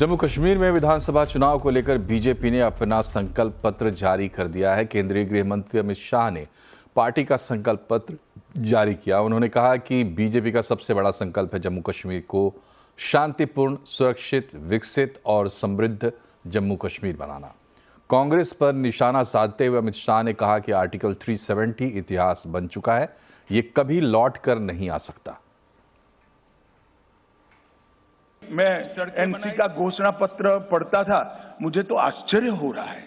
जम्मू कश्मीर में विधानसभा चुनाव को लेकर बीजेपी ने अपना संकल्प पत्र जारी कर दिया है। केंद्रीय गृह मंत्री अमित शाह ने पार्टी का संकल्प पत्र जारी किया। उन्होंने कहा कि बीजेपी का सबसे बड़ा संकल्प है जम्मू कश्मीर को शांतिपूर्ण, सुरक्षित, विकसित और समृद्ध जम्मू कश्मीर बनाना। कांग्रेस पर निशाना साधते हुए अमित शाह ने कहा कि आर्टिकल 370 इतिहास बन चुका है, ये कभी लौट कर नहीं आ सकता। मैं एनसी का घोषणा पत्र पढ़ता था, मुझे तो आश्चर्य हो रहा है,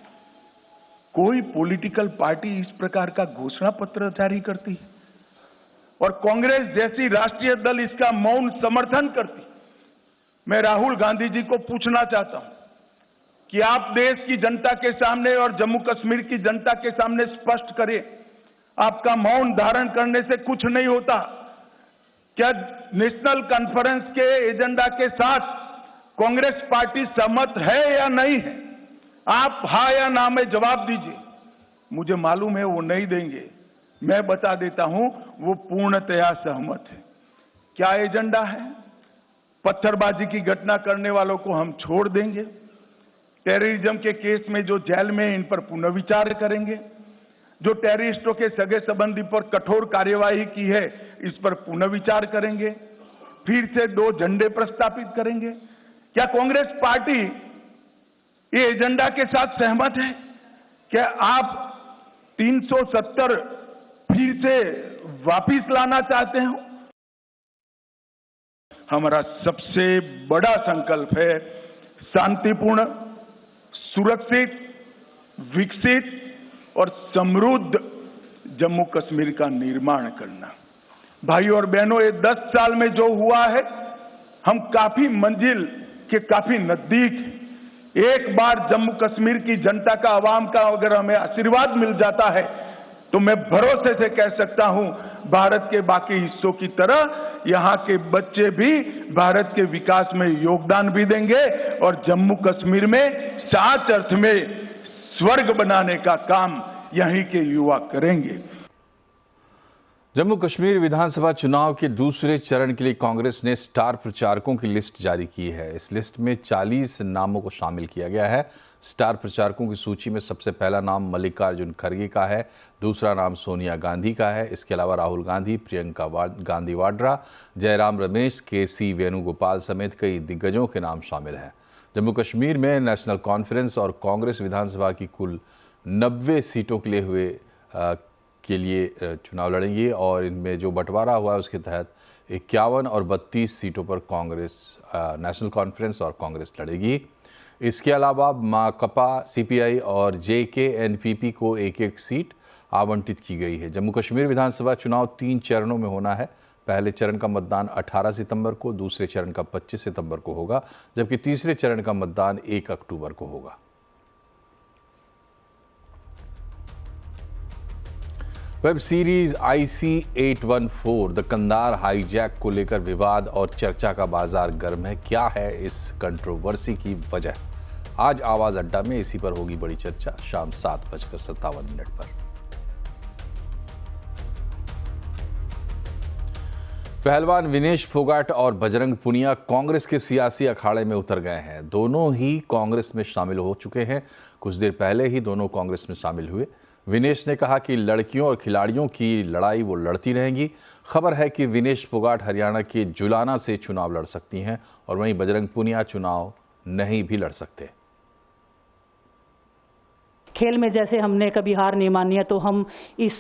कोई पॉलिटिकल पार्टी इस प्रकार का घोषणा पत्र जारी करती है और कांग्रेस जैसी राष्ट्रीय दल इसका मौन समर्थन करती। मैं राहुल गांधी जी को पूछना चाहता हूं कि आप देश की जनता के सामने और जम्मू कश्मीर की जनता के सामने स्पष्ट करें, आपका मौन धारण करने से कुछ नहीं होता। क्या नेशनल कॉन्फ्रेंस के एजेंडा के साथ कांग्रेस पार्टी सहमत है या नहीं है? आप हाँ या ना में जवाब दीजिए। मुझे मालूम है वो नहीं देंगे, मैं बता देता हूं वो पूर्णतया सहमत है। क्या एजेंडा है? पत्थरबाजी की घटना करने वालों को हम छोड़ देंगे, टेररिज्म के केस में जो जेल में इन पर पुनर्विचार करेंगे, जो टेररिस्टों के सगे संबंधी पर कठोर कार्यवाही की है इस पर पुनर्विचार करेंगे, फिर से 2 झंडे प्रस्तावित करेंगे। क्या कांग्रेस पार्टी ये एजेंडा के साथ सहमत है? क्या आप 370 फिर से वापिस लाना चाहते हो? हमारा सबसे बड़ा संकल्प है शांतिपूर्ण, सुरक्षित, विकसित और समृद्ध जम्मू कश्मीर का निर्माण करना। भाई और बहनों, ये 10 साल में जो हुआ है, हम काफी मंजिल के काफी नजदीक। एक बार जम्मू कश्मीर की जनता का, आवाम का अगर हमें आशीर्वाद मिल जाता है तो मैं भरोसे से कह सकता हूं, भारत के बाकी हिस्सों की तरह यहां के बच्चे भी भारत के विकास में योगदान भी देंगे और जम्मू कश्मीर में सच अर्थ में स्वर्ग बनाने का काम यहीं के युवा करेंगे। जम्मू कश्मीर विधानसभा चुनाव के दूसरे चरण के लिए कांग्रेस ने स्टार प्रचारकों की लिस्ट जारी की है। इस लिस्ट में 40 नामों को शामिल किया गया है। स्टार प्रचारकों की सूची में सबसे पहला नाम मल्लिकार्जुन खड़गे का है, दूसरा नाम सोनिया गांधी का है। इसके अलावा राहुल गांधी, प्रियंका गांधी वाड्रा, जयराम रमेश, केसी वेणुगोपाल समेत कई दिग्गजों के नाम शामिल हैं। जम्मू कश्मीर में नेशनल कॉन्फ्रेंस और कांग्रेस विधानसभा की कुल 90 सीटों के लिए चुनाव लड़ेंगी और इनमें जो बंटवारा हुआ है उसके तहत 51 और 32 सीटों पर कांग्रेस, नेशनल कॉन्फ्रेंस और कांग्रेस लड़ेगी। इसके अलावा माकपा, सीपीआई और जेकेएनपीपी को एक-एक सीट आवंटित की गई है। जम्मू कश्मीर विधानसभा चुनाव 3 चरणों में होना है। पहले चरण का मतदान 18 सितंबर को, दूसरे चरण का 25 सितंबर को होगा, जबकि तीसरे चरण का मतदान 1 अक्टूबर को होगा। Web series IC-814 the Kandahar hijack को लेकर विवाद और चर्चा का बाजार गर्म है। क्या है इस कंट्रोवर्सी की वजह? आज आवाज अड्डा में इसी पर होगी बड़ी चर्चा, शाम 7:57 पर। पहलवान विनेश फोगाट और बजरंग पुनिया कांग्रेस के सियासी अखाड़े में उतर गए हैं। दोनों ही कांग्रेस में शामिल हो चुके हैं। कुछ देर पहले ही दोनों कांग्रेस में शामिल हुए। विनेश ने कहा कि लड़कियों और खिलाड़ियों की लड़ाई वो लड़ती रहेंगी। खबर है कि विनेश फोगाट हरियाणा के जुलाना से चुनाव लड़ सकती हैं और वहीं बजरंग पुनिया चुनाव नहीं भी लड़ सकते। खेल में जैसे हमने कभी हार नहीं मानी है, तो हम इस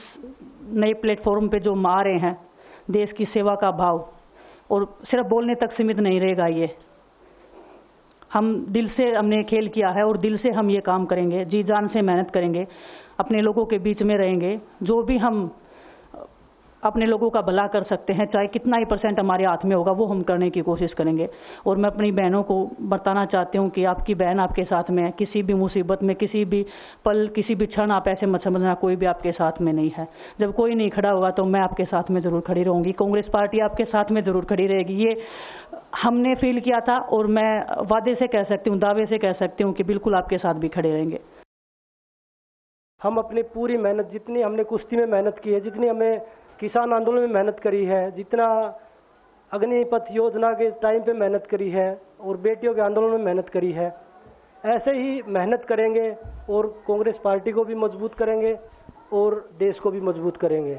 नए प्लेटफॉर्म पे जो आ रहे हैं, देश की सेवा का भाव और सिर्फ बोलने तक सीमित नहीं रहेगा। ये हम दिल से हमने खेल किया है और दिल से हम ये काम करेंगे, जी जान से मेहनत करेंगे, अपने लोगों के बीच में रहेंगे। जो भी हम अपने लोगों का भला कर सकते हैं, चाहे कितना ही % हमारे हाथ में होगा, वो हम करने की कोशिश करेंगे। और मैं अपनी बहनों को बताना चाहती हूँ कि आपकी बहन आपके साथ में है। किसी भी मुसीबत में, किसी भी पल, किसी भी क्षण आप ऐसे मत समझना कोई भी आपके साथ में नहीं है। जब कोई नहीं खड़ा होगा तो मैं आपके साथ में ज़रूर खड़ी रहूँगी। कांग्रेस पार्टी आपके साथ में ज़रूर खड़ी रहेगी। ये हमने फील किया था और मैं वादे से कह सकती हूँ, दावे से कह सकती हूँ कि बिल्कुल आपके साथ भी खड़े रहेंगे। हम अपनी पूरी मेहनत, जितनी हमने कुश्ती में मेहनत की है, जितनी हमें किसान आंदोलन में मेहनत करी है, जितना अग्निपथ योजना के टाइम पे मेहनत करी है और बेटियों के आंदोलन में मेहनत करी है। ऐसे ही मेहनत करेंगे और कांग्रेस पार्टी को भी मजबूत करेंगे और देश को भी मजबूत करेंगे।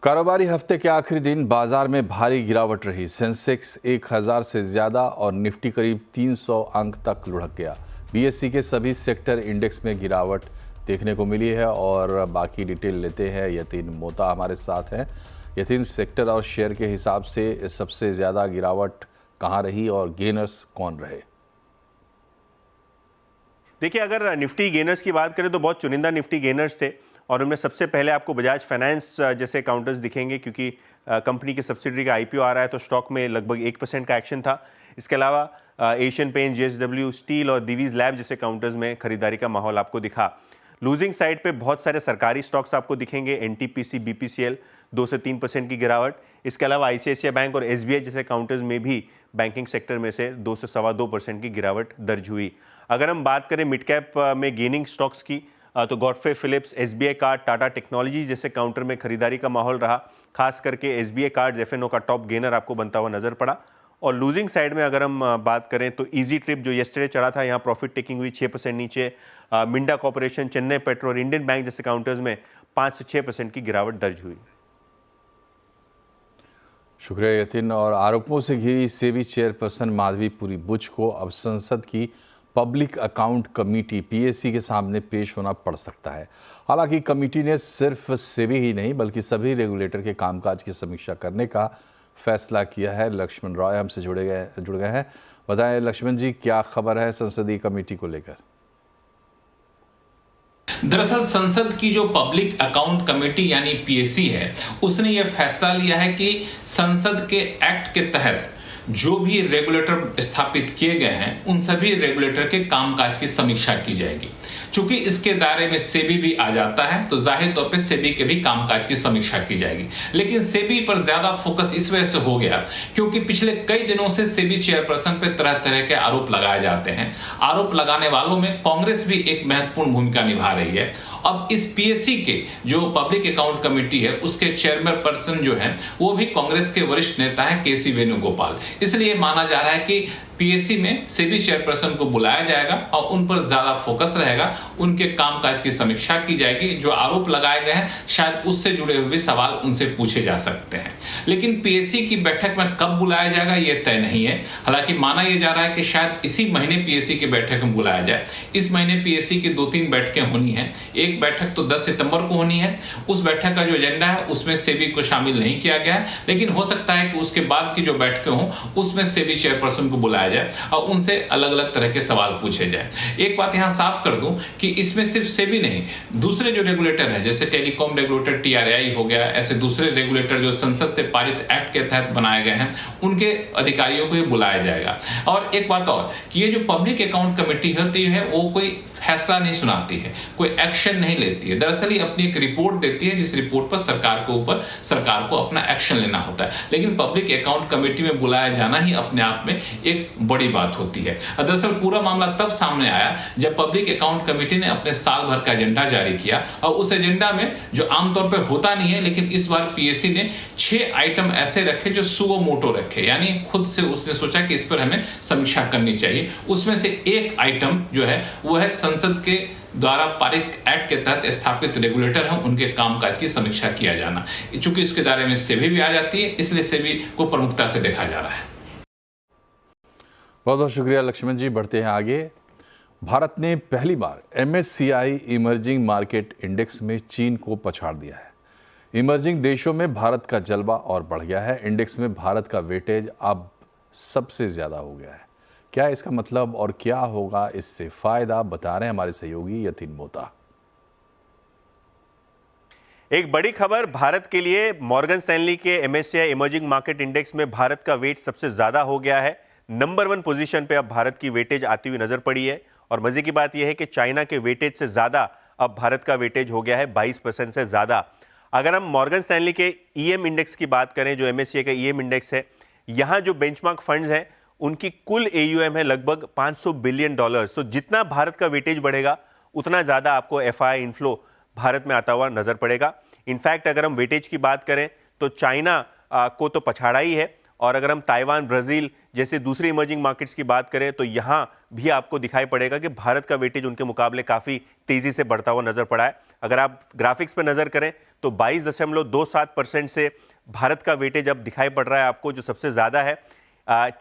कारोबारी हफ्ते के आखिरी दिन बाजार में भारी गिरावट रही। सेंसेक्स 1000 से ज्यादा और निफ्टी करीब 300 अंक तक लुढ़क गया। बीएसई के सभी सेक्टर इंडेक्स में गिरावट देखने को मिली है और बाकी डिटेल लेते हैं। यतीन मोता हमारे साथ हैं। यतीन, सेक्टर और शेयर के हिसाब से सबसे ज्यादा गिरावट कहां रही और गेनर्स कौन रहे? देखिए, अगर निफ्टी गेनर्स की बात करें तो बहुत चुनिंदा निफ्टी गेनर्स थे और उनमें सबसे पहले आपको बजाज फाइनेंस जैसे काउंटर्स दिखेंगे, क्योंकि कंपनी की सब्सिडरी का आईपीओ आ रहा है तो स्टॉक में लगभग 1% का एक्शन था। इसके अलावा एशियन पेंट, जेएसडब्ल्यू स्टील और दिवीज लैब जैसे काउंटर्स में खरीदारी का माहौल आपको दिखा। लूजिंग साइड पे बहुत सारे सरकारी स्टॉक्स आपको दिखेंगे। एनटीपीसी, बीपीसीएल 2 से 3% की गिरावट। इसके अलावा आईसीआईसीआई बैंक और एसबीआई जैसे काउंटर्स में भी बैंकिंग सेक्टर में से 2 से 2.25% की गिरावट दर्ज हुई। अगर हम बात करें मिड कैप में गेनिंग स्टॉक्स की तो Godfrey Phillips, SBI card, Tata technologies जैसे काउंटर में खरीदारी का माहौल रहा। खास करके एसबीआई कार्ड्स एफएनओ का टॉप गेनर आपको बनता हुआ नजर पड़ा। और लूजिंग साइड में अगर हम बात करें तो इजी ट्रिप जो येस्टरडे चढ़ा था, यहाँ प्रॉफिट टेकिंग हुई 6% नीचे। मिंडा कॉर्पोरेशन, चेन्नई पेट्रो और इंडियन बैंक जैसे काउंटर्स में 5 से 6% की गिरावट दर्ज हुई। शुक्रिया यतीन। और आरोपों से घिरी सेबी चेयरपर्सन माधवीपुरी बुच को अब संसद की पब्लिक अकाउंट कमेटी पीएसी के सामने पेश होना पड़ सकता है। हालांकि कमेटी ने सिर्फ सेबी ही नहीं बल्कि सभी रेगुलेटर के कामकाज की समीक्षा करने का फैसला किया है। लक्ष्मण रॉय हमसे जुड़ गए हैं। बताएं लक्ष्मण जी, क्या खबर है संसदीय कमेटी को लेकर? दरअसल संसद की जो पब्लिक अकाउंट कमेटी यानी पीएसी है, उसने यह फैसला लिया है कि संसद के एक्ट के तहत जो भी रेगुलेटर स्थापित किए गए हैं उन सभी रेगुलेटर के कामकाज की समीक्षा की जाएगी। चूंकि इसके दायरे में सेबी भी आ जाता है तो जाहिर तौर पे सेबी के भी कामकाज की समीक्षा की जाएगी। लेकिन सेबी पर ज्यादा फोकस इस वजह से हो गया क्योंकि पिछले कई दिनों से सेबी चेयरपर्सन पे तरह तरह के आरोप लगाए जाते हैं। आरोप लगाने वालों में कांग्रेस भी एक महत्वपूर्ण भूमिका निभा रही है। अब इस पीएससी के जो पब्लिक अकाउंट कमेटी है उसके चेयरमैन पर्सन जो है वो भी कांग्रेस के वरिष्ठ नेता है केसी वेणुगोपाल। इसलिए माना जा रहा है कि पीएससी में सेबी चेयरपर्सन को बुलाया जाएगा और उन पर ज्यादा फोकस रहेगा, उनके कामकाज की समीक्षा की जाएगी। जो आरोप लगाए गए हैं शायद उससे जुड़े हुए सवाल उनसे पूछे जा सकते हैं। लेकिन पीएससी की बैठक में कब बुलाया जाएगा यह तय नहीं है। हालांकि माना यह जा रहा है कि शायद इसी महीने पीएससी की बैठक में बुलाया जाए। इस महीने पीएससी की 2-3 बैठकें होनी है। एक बैठक तो 10 सितंबर को होनी है। उस बैठक का जो एजेंडा है उसमें सेबी को शामिल नहीं किया गया है, लेकिन हो सकता है कि उसके बाद की जो बैठकें हों उसमें सेबी चेयरपर्सन को बुलाया जाए और उनसे अलग अलग तरह के सवाल पूछे जाए। एक बात यहां साफ कर दूं कि इसमें सिर्फ सेबी नहीं, दूसरे जो रेगुलेटर हैं जैसे टेलीकॉम रेगुलेटर टीआरआई हो गया, ऐसे दूसरे रेगुलेटर जो संसद से पारित एक्ट के तहत बनाए गए हैं उनके अधिकारियों को ही बुलाया जाएगा। और एक बात और कि ये जो पब्लिक अकाउंट कमेटी होती है वो कोई फैसला नहीं सुनाती है, कोई एक्शन नहीं लेती है। दरअसल ये अपनी एक रिपोर्ट देती है जिस रिपोर्ट पर सरकार को अपना एक्शन लेना होता है। लेकिन पब्लिक अकाउंट कमेटी में बुलाया जाना ही अपने आप में एक बड़ी बात होती है। दरअसल पूरा मामला तब सामने आया जब पब्लिक अकाउंट कमेटी ने अपने साल भर का एजेंडा जारी किया और उस एजेंडा में जो आमतौर पर होता नहीं है, लेकिन इस बार पीएससी ने 6 आइटम ऐसे रखे जो सुओ मोटो रखे, यानी खुद से उसने सोचा कि इस पर हमें समीक्षा करनी चाहिए। उसमें से एक आइटम जो है वो है संसद के द्वारा पारित एक्ट के तहत स्थापित रेगुलेटर हैं उनके कामकाज की समीक्षा किया जाना। चूंकि इसके दायरे में सेबी भी आ जाती है इसलिए सेबी को प्रमुखता से देखा जा रहा है। बहुत बहुत शुक्रिया लक्ष्मण जी। बढ़ते हैं आगे। भारत ने पहली बार MSCI इमर्जिंग मार्केट इंडेक्स में चीन को पछाड़ दिया है। इमर्जिंग देशों में भारत का जलवा और बढ़ गया है। इंडेक्स में भारत का वेटेज अब सबसे ज्यादा हो गया है। क्या इसका मतलब और क्या होगा इससे फायदा, बता रहे हैं हमारे सहयोगी यतीन मोता। एक बड़ी खबर भारत के लिए, मॉर्गन स्टैनली के MSCI इमर्जिंग मार्केट इंडेक्स में भारत का वेट सबसे ज्यादा हो गया है। नंबर 1 पोजीशन पे अब भारत की वेटेज आती हुई नजर पड़ी है। और मजे की बात यह है कि चाइना के वेटेज से ज्यादा अब भारत का वेटेज हो गया है, 22% से ज्यादा। अगर हम मॉर्गन स्टैनली के EM इंडेक्स की बात करें, जो MSCI का EM इंडेक्स है, यहां जो बेंचमार्क फंड्स हैं उनकी कुल AUM है लगभग $500 बिलियन। सो जितना भारत का वेटेज बढ़ेगा उतना ज्यादा आपको FII इनफ्लो भारत में आता हुआ नजर पड़ेगा। इनफैक्ट अगर हम वेटेज की बात करें तो चाइना को तो पछाड़ा ही है। और अगर हम ताइवान, ब्राज़ील जैसे दूसरे इमर्जिंग मार्केट्स की बात करें तो यहाँ भी आपको दिखाई पड़ेगा कि भारत का वेटेज उनके मुकाबले काफ़ी तेज़ी से बढ़ता हुआ नजर पड़ा है। अगर आप ग्राफिक्स पर नज़र करें तो 22.27% से भारत का वेटेज अब दिखाई पड़ रहा है आपको, जो सबसे ज़्यादा है।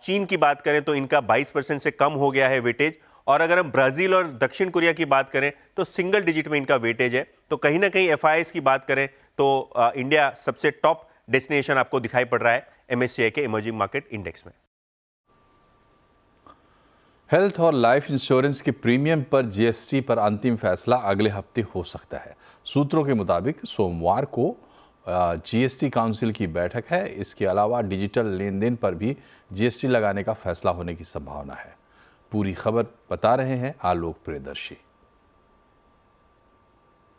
चीन की बात करें तो इनका 22% से कम हो गया है वेटेज। और अगर हम ब्राज़ील और दक्षिण कोरिया की बात करें तो सिंगल डिजिट में इनका वेटेज है। तो कहीं ना कहीं FIIs की बात करें तो इंडिया सबसे टॉप डेस्टिनेशन आपको दिखाई पड़ रहा है MSCI के इमर्जिंग मार्केट इंडेक्स में। हेल्थ और लाइफ इंश्योरेंस के प्रीमियम पर GST पर अंतिम फैसला अगले हफ्ते हो सकता है। सूत्रों के मुताबिक सोमवार को GST काउंसिल की बैठक है। इसके अलावा डिजिटल लेन देन पर भी GST लगाने का फैसला होने की संभावना है। पूरी खबर बता रहे हैं आलोक प्रियदर्शी।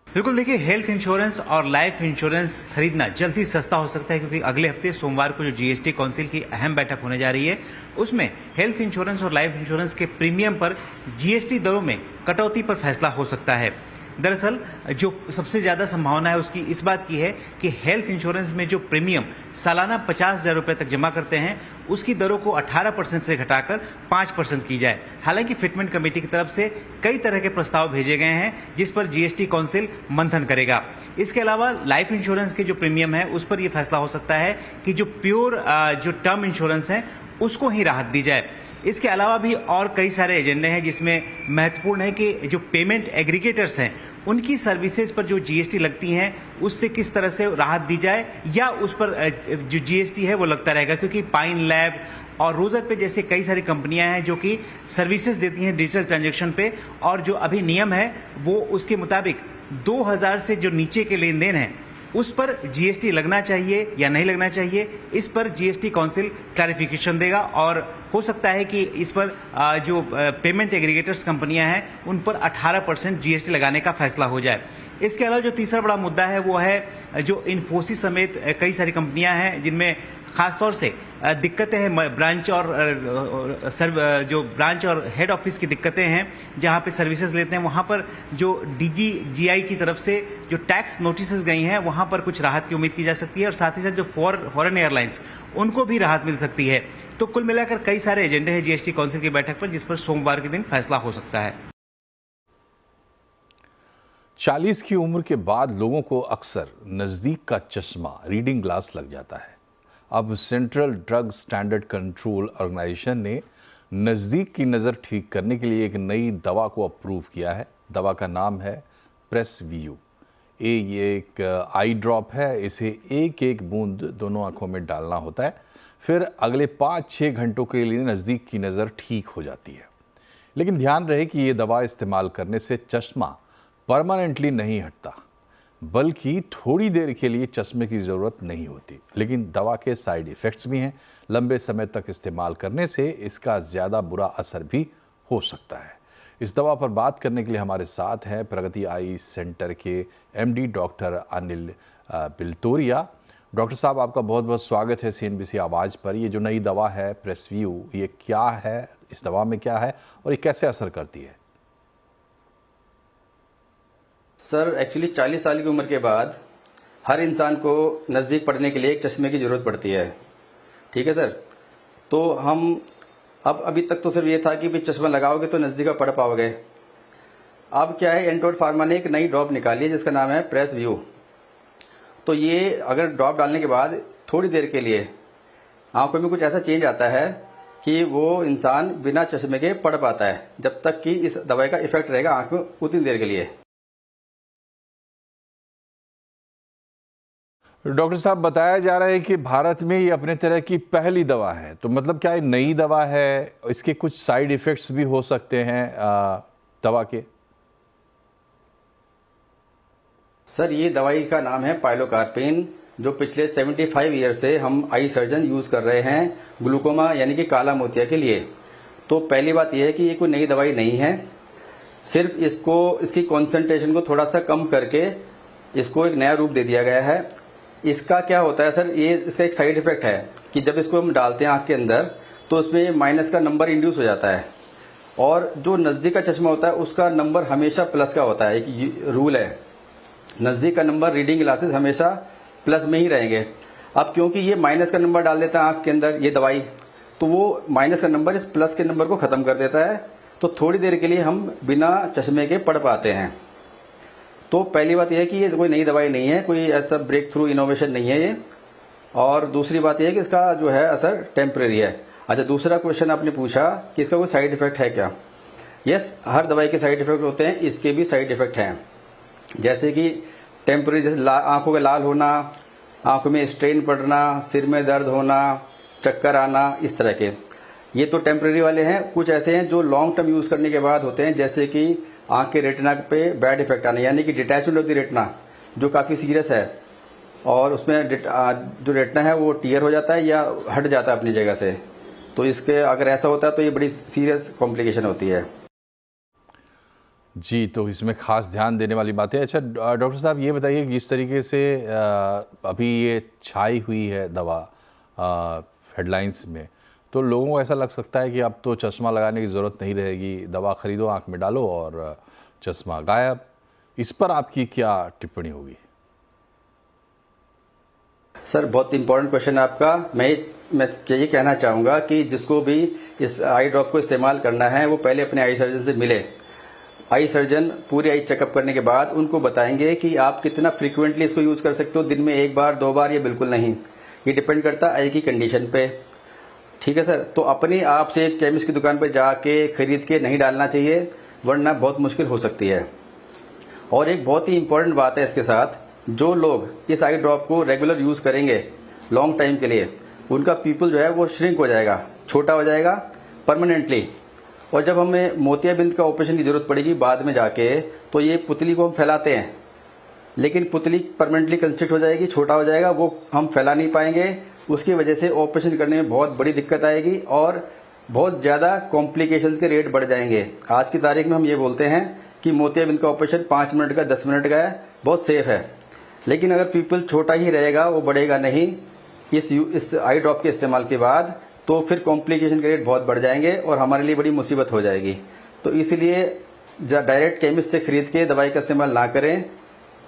बिल्कुल, देखिए, हेल्थ इंश्योरेंस और लाइफ इंश्योरेंस खरीदना जल्द ही सस्ता हो सकता है, क्योंकि अगले हफ्ते सोमवार को जो GST काउंसिल की अहम बैठक होने जा रही है उसमें हेल्थ इंश्योरेंस और लाइफ इंश्योरेंस के प्रीमियम पर GST दरों में कटौती पर फैसला हो सकता है। दरअसल जो सबसे ज्यादा संभावना है उसकी इस बात की है कि हेल्थ इंश्योरेंस में जो प्रीमियम सालाना 50,000 रुपए तक जमा करते हैं उसकी दरों को 18% से घटाकर 5% की जाए। हालांकि फिटमेंट कमेटी की तरफ से कई तरह के प्रस्ताव भेजे गए हैं जिस पर GST काउंसिल मंथन करेगा। इसके अलावा लाइफ इंश्योरेंस के जो प्रीमियम है उस पर यह फैसला हो सकता है कि जो प्योर जो टर्म इंश्योरेंस है उसको ही राहत दी जाए। इसके अलावा भी और कई सारे एजेंडे हैं जिसमें महत्वपूर्ण है कि जो पेमेंट एग्रीगेटर्स हैं उनकी सर्विसेज पर जो GST लगती हैं उससे किस तरह से राहत दी जाए, या उस पर जो GST है वो लगता रहेगा, क्योंकि पाइन लैब और रोजर पे जैसे कई सारी कंपनियां हैं जो कि सर्विसेज देती हैं डिजिटल ट्रांजैक्शन पे, और जो अभी नियम है वो उसके मुताबिक 2000 से जो नीचे के लेन देन है उस पर GST लगना चाहिए या नहीं लगना चाहिए, इस पर GST काउंसिल क्लैरिफिकेशन देगा। और हो सकता है कि इस पर जो पेमेंट एग्रीगेटर्स कंपनियां हैं उन पर 18% GST लगाने का फैसला हो जाए। इसके अलावा जो तीसरा बड़ा मुद्दा है वो है जो इन्फोसिस समेत कई सारी कंपनियां हैं जिनमें खासतौर से दिक्कतें हैं, ब्रांच जो ब्रांच और हेड ऑफिस की दिक्कतें हैं, जहां पे सर्विसेज लेते हैं वहां पर जो DGGI की तरफ से जो टैक्स नोटिसेस गई हैं वहां पर कुछ राहत की उम्मीद की जा सकती है, और साथ ही साथ जो फॉरेन एयरलाइंस उनको भी राहत मिल सकती है। तो कुल मिलाकर कई सारे एजेंडे हैं GST काउंसिल की बैठक पर, जिस पर सोमवार के दिन फैसला हो सकता है। 40 की उम्र के बाद लोगों को अक्सर नज़दीक का चश्मा, रीडिंग ग्लास लग जाता है। अब central drug standard control organisation ने नज़दीक की नज़र ठीक करने के लिए एक नई दवा को अप्रूव किया है। दवा का नाम है प्रेसव्यू। ये एक आई ड्रॉप है। इसे एक एक बूंद दोनों आंखों में डालना होता है, फिर अगले 5-6 घंटों के लिए नज़दीक की नज़र ठीक हो जाती है। लेकिन ध्यान रहे कि ये दवा इस्तेमाल करने से चश्मा परमानेंटली नहीं हटता, बल्कि थोड़ी देर के लिए चश्मे की ज़रूरत नहीं होती। लेकिन दवा के साइड इफ़ेक्ट्स भी हैं। लंबे समय तक इस्तेमाल करने से इसका ज़्यादा बुरा असर भी हो सकता है। इस दवा पर बात करने के लिए हमारे साथ हैं प्रगति आई सेंटर के MD डॉक्टर अनिल बिल्तोरिया। डॉक्टर साहब, आपका बहुत बहुत स्वागत है CNBC आवाज़ पर। ये जो नई दवा है प्रेसव्यू, ये क्या है, इस दवा में क्या है और ये कैसे असर करती है? सर, एक्चुअली 40 साल की उम्र के बाद हर इंसान को नज़दीक पढ़ने के लिए एक चश्मे की ज़रूरत पड़ती है। ठीक है सर। तो हम अभी तक तो सिर्फ ये था कि भी चश्मा लगाओगे तो नज़दीक का पढ़ पाओगे। अब क्या है, एंटोड फार्मा ने एक नई ड्रॉप निकाली है जिसका नाम है प्रेसव्यू। तो ये अगर ड्रॉप डालने के बाद थोड़ी देर के लिए आंखों में कुछ ऐसा चेंज आता है कि वो इंसान बिना चश्मे के पढ़ पाता है, जब तक कि इस दवाई का इफेक्ट रहेगा आंख में उतनी देर के लिए। डॉक्टर साहब, बताया जा रहा है कि भारत में ये अपने तरह की पहली दवा है, तो मतलब क्या ये नई दवा है? इसके कुछ साइड इफ़ेक्ट्स भी हो सकते हैं दवा के? सर, ये दवाई का नाम है पाइलोकार्पिन, जो पिछले 75 ईयर से हम आई सर्जन यूज कर रहे हैं ग्लूकोमा यानी कि काला मोतिया के लिए। तो पहली बात यह है कि ये कोई नई दवाई नहीं है, सिर्फ इसकी कॉन्सेंट्रेशन को थोड़ा सा कम करके इसको एक नया रूप दे दिया गया है। इसका क्या होता है सर, ये इसका एक साइड इफेक्ट है कि जब इसको हम डालते हैं आंख के अंदर तो उसमें माइनस का नंबर इंड्यूस हो जाता है, और जो नज़दीक का चश्मा होता है उसका नंबर हमेशा प्लस का होता है। एक रूल है, नज़दीक का नंबर रीडिंग ग्लासेस हमेशा प्लस में ही रहेंगे। अब क्योंकि ये माइनस का नंबर डाल देता है आंख के अंदर ये दवाई, तो वो माइनस का नंबर इस प्लस के नंबर को खत्म कर देता है, तो थोड़ी देर के लिए हम बिना चश्मे के पढ़ पाते हैं। तो पहली बात यह है कि ये कोई नई दवाई नहीं है, कोई ऐसा ब्रेक थ्रू इनोवेशन नहीं है ये। और दूसरी बात यह है कि इसका जो है असर टेम्परेरी है। अच्छा, दूसरा क्वेश्चन आपने पूछा कि इसका कोई साइड इफेक्ट है क्या। यस, हर दवाई के साइड इफेक्ट होते हैं, इसके भी साइड इफेक्ट हैं, जैसे कि टेम्परेरी, जैसे आंखों का लाल होना, आंखों में स्ट्रेन पड़ना, सिर में दर्द होना, चक्कर आना, इस तरह के। ये तो टेम्परेरी वाले हैं। कुछ ऐसे हैं जो लॉन्ग टर्म यूज करने के बाद होते हैं, जैसे कि आंख के रेटिना पे बैड इफेक्ट आना, यानी कि डिटैचमेंट ऑफ द रेटिना, जो काफी सीरियस है, और उसमें जो रेटिना है वो टीयर हो जाता है या हट जाता है अपनी जगह से। तो इसके अगर ऐसा होता है तो ये बड़ी सीरियस कॉम्प्लिकेशन होती है। जी, तो इसमें खास ध्यान देने वाली बात है। अच्छा डॉक्टर साहब, ये बताइए कि जिस तरीके से अभी ये छाई हुई है दवा हेडलाइंस में, तो लोगों को ऐसा लग सकता है कि अब तो चश्मा लगाने की ज़रूरत नहीं रहेगी, दवा खरीदो, आंख में डालो और चश्मा गायब। इस पर आपकी क्या टिप्पणी होगी? सर, बहुत इंपॉर्टेंट क्वेश्चन है आपका। मैं ये कहना चाहूँगा कि जिसको भी इस आई ड्रॉप को इस्तेमाल करना है वो पहले अपने आई सर्जन से मिले। आई सर्जन पूरी आई चेकअप करने के बाद उनको बताएंगे कि आप कितना फ्रीक्वेंटली इसको यूज कर सकते हो, दिन में 1 बार 2 बार, ये बिल्कुल नहीं। ये डिपेंड करता है आई की कंडीशन पे। ठीक है सर, तो अपने आप से केमिस्ट की दुकान पर जाके खरीद के नहीं डालना चाहिए, वरना बहुत मुश्किल हो सकती है। और एक बहुत ही इंपॉर्टेंट बात है इसके साथ, जो लोग इस आई ड्रॉप को रेगुलर यूज करेंगे लॉन्ग टाइम के लिए, उनका पीपल जो है वो श्रिंक हो जाएगा, छोटा हो जाएगा परमानेंटली। और जब हमें मोतियाबिंद का ऑपरेशन की जरूरत पड़ेगी बाद में जाके, तो ये पुतली को हम फैलाते हैं, लेकिन पुतली परमानेंटली कंस्ट्रिक्ट हो जाएगी, छोटा हो जाएगा, वो हम फैला नहीं पाएंगे। उसकी वजह से ऑपरेशन करने में बहुत बड़ी दिक्कत आएगी और बहुत ज्यादा कॉम्प्लिकेशंस के रेट बढ़ जाएंगे। आज की तारीख में हम ये बोलते हैं कि मोतियाबिंद का ऑपरेशन 5 मिनट का, 10 मिनट का है, बहुत सेफ है। लेकिन अगर पीपल छोटा ही रहेगा, वो बढ़ेगा नहीं इस आई ड्रॉप के इस्तेमाल के बाद, तो फिर कॉम्प्लिकेशन के रेट बहुत बढ़ जाएंगे और हमारे लिए बड़ी मुसीबत हो जाएगी। तो इसलिए डायरेक्ट केमिस्ट से खरीद के दवाई का इस्तेमाल ना करें,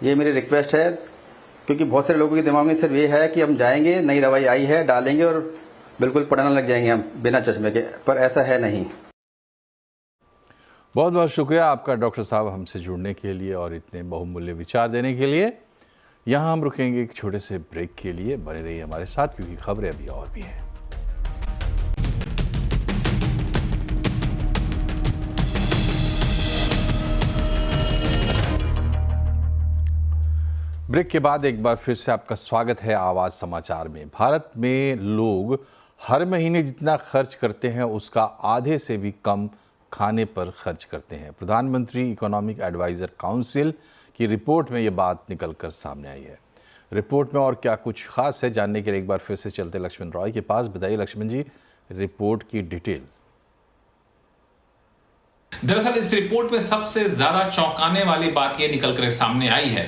ये मेरी रिक्वेस्ट है। क्योंकि बहुत सारे लोगों के दिमाग में सिर्फ ये है कि हम जाएंगे, नई दवाई आई है, डालेंगे और बिल्कुल पढ़ने लग जाएंगे हम बिना चश्मे के, पर ऐसा है नहीं। बहुत बहुत शुक्रिया आपका डॉक्टर साहब हमसे जुड़ने के लिए और इतने बहुमूल्य विचार देने के लिए। यहाँ हम रुकेंगे एक छोटे से ब्रेक के लिए, बने रहिए हमारे साथ क्योंकि खबरें अभी और भी हैं। ब्रेक के बाद एक बार फिर से आपका स्वागत है आवाज समाचार में। भारत में लोग हर महीने जितना खर्च करते हैं उसका आधे से भी कम खाने पर खर्च करते हैं। प्रधानमंत्री इकोनॉमिक एडवाइजर काउंसिल की रिपोर्ट में ये बात निकलकर सामने आई है। रिपोर्ट में और क्या कुछ खास है, जानने के लिए एक बार फिर से चलते लक्ष्मण रॉय के पास। बताइए लक्ष्मण जी, रिपोर्ट की डिटेल। दरअसल इस रिपोर्ट में सबसे ज्यादा चौंकाने वाली बात यह निकलकर सामने आई है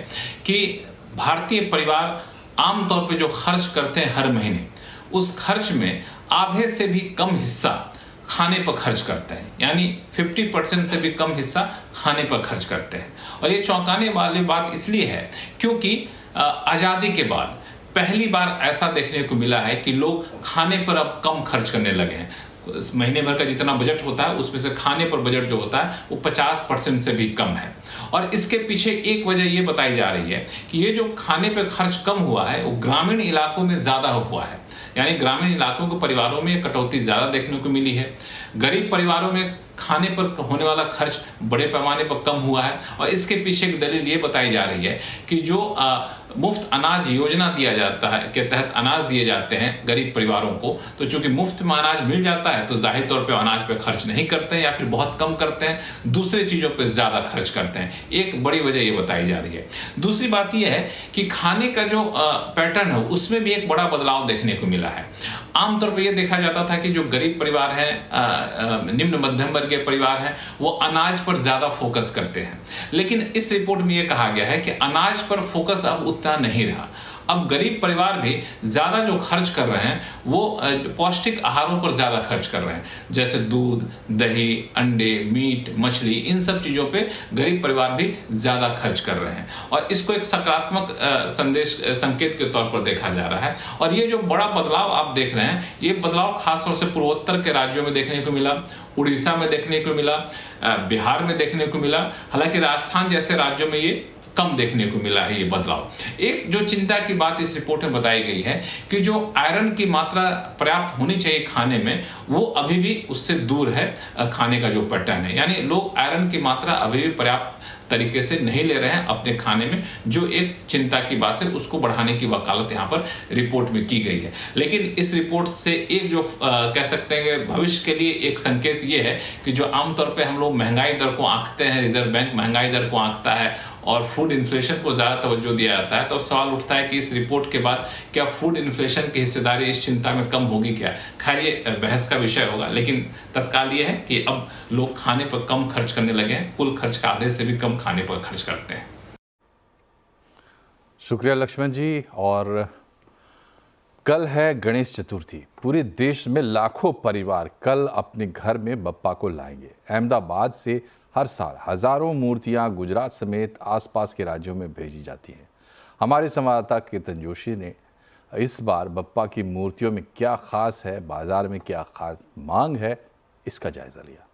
कि भारतीय परिवार आमतौर पर जो खर्च करते हैं हर महीने, उस खर्च में आधे से भी कम हिस्सा खाने पर खर्च करते हैं, यानी 50% से भी कम हिस्सा खाने पर खर्च करते हैं। और ये चौंकाने वाली बात इसलिए है क्योंकि आजादी के बाद पहली बार ऐसा देखने को मिला है कि लोग खाने पर अब कम खर्च करने लगे हैं। महीने भर का जितना बजट होता है उसमें से खाने पर बजट जो होता है वो 50% से भी कम है। और इसके पीछे एक वजह ये बताई जा रही है कि ये जो खाने पर खर्च कम हुआ है वो ग्रामीण इलाकों में ज्यादा हुआ है, यानी ग्रामीण इलाकों के परिवारों में कटौती ज्यादा देखने को मिली है। गरीब परिवारों में खाने पर होने वाला खर्च बड़े पैमाने पर कम हुआ है। और इसके पीछे एक दलील ये बताई जा रही है कि जो मुफ्त अनाज योजना दिया जाता है के तहत अनाज दिए जाते हैं गरीब परिवारों को, तो चूंकि मुफ्त में अनाज मिल जाता है तो जाहिर तौर पे अनाज पे खर्च नहीं करते हैं या फिर बहुत कम करते हैं, दूसरी चीजों पे ज्यादा खर्च करते हैं। एक बड़ी वजह ये बताई जा रही है। दूसरी बात यह है कि खाने का जो पैटर्न है उसमें भी एक बड़ा बदलाव देखने को मिला है। आमतौर पर यह देखा जाता था कि जो गरीब परिवार है, निम्न मध्यम वर्गीय परिवार है, वो अनाज पर ज्यादा फोकस करते हैं। लेकिन इस रिपोर्ट में यह कहा गया है कि अनाज पर फोकस अब उतना नहीं रहा। अब गरीब परिवार भी ज्यादा जो खर्च कर रहे हैं वो पौष्टिक आहारों पर ज्यादा खर्च कर रहे हैं, जैसे दूध, दही, अंडे, मीट, मछली, इन सब चीजों पे गरीब परिवार भी ज्यादा खर्च कर रहे हैं और इसको एक सकारात्मक संकेत के तौर पर देखा जा रहा है। और ये जो बड़ा बदलाव आप देख रहे हैं, ये बदलाव खासतौर से पूर्वोत्तर के राज्यों में देखने को मिला, उड़ीसा में देखने को मिला, बिहार में देखने को मिला। हालांकि राजस्थान जैसे राज्यों में ये कम देखने को मिला है ये बदलाव। एक जो चिंता की बात इस रिपोर्ट में बताई गई है कि जो आयरन की मात्रा पर्याप्त होनी चाहिए खाने में, वो अभी भी उससे दूर है खाने का जो पैटर्न है, यानी लोग आयरन की मात्रा अभी भी पर्याप्त तरीके से नहीं ले रहे हैं अपने खाने में, जो एक चिंता की बात है। उसको बढ़ाने की वकालत यहाँ पर रिपोर्ट में की गई है। लेकिन इस रिपोर्ट से एक जो कह सकते हैं कि भविष्य के लिए एक संकेत ये है कि जो आमतौर पे हम लोग महंगाई दर को आंकते हैं, रिजर्व बैंक महंगाई दर को आंकता है और फूड इन्फ्लेशन को ज्यादा तवज्जो दिया जाता है, तो सवाल उठता है कि इस रिपोर्ट के बाद क्या फूड इन्फ्लेशन की हिस्सेदारी इस चिंता में कम होगी क्या? खैर ये बहस का विषय होगा, लेकिन तत्काल ये है कि अब लोग खाने पर कम खर्च करने लगे हैं, कुल खर्च का आधे से भी कम खाने पर खर्च करते हैं। शुक्रिया लक्ष्मण जी। और कल है गणेश चतुर्थी। पूरे देश में लाखों परिवार कल अपने घर में बप्पा को लाएंगे। अहमदाबाद से हर साल हजारों मूर्तियां गुजरात समेत आसपास के राज्यों में भेजी जाती हैं। हमारे संवाददाता कीर्तन जोशी ने इस बार बप्पा की मूर्तियों में क्या खास है, बाजार में क्या खास मांग है, इसका जायजा लिया।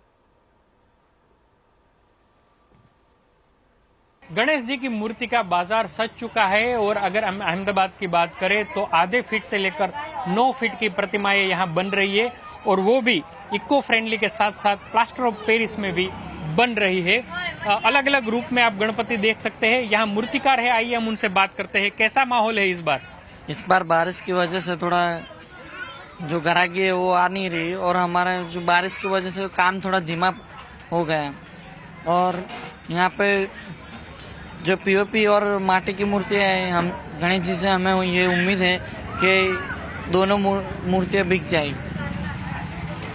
गणेश जी की मूर्ति का बाजार सज चुका है और अगर हम अहमदाबाद की बात करें तो आधे फीट से लेकर 9 फीट की प्रतिमाएं यहाँ बन रही है और वो भी इको फ्रेंडली के साथ साथ प्लास्टर ऑफ पेरिस में भी बन रही है। अलग अलग रूप में आप गणपति देख सकते हैं। यहाँ मूर्तिकार है, आइए हम उनसे बात करते हैं। कैसा माहौल है इस बार? इस बार बारिश की वजह से थोड़ा जो ग्राहकी है वो आ नहीं रही और हमारा जो बारिश की वजह से काम थोड़ा धीमा हो गया और यहाँ पे जो पीओपी और माटी की मूर्तियाँ हैं, हम गणेश जी से हमें ये उम्मीद है कि दोनों मूर्तियाँ बिक जाएगी।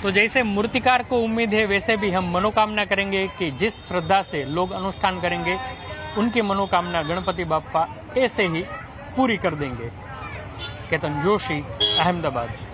तो जैसे मूर्तिकार को उम्मीद है वैसे भी हम मनोकामना करेंगे कि जिस श्रद्धा से लोग अनुष्ठान करेंगे उनकी मनोकामना गणपति बाप्पा ऐसे ही पूरी कर देंगे। केतन जोशी, अहमदाबाद।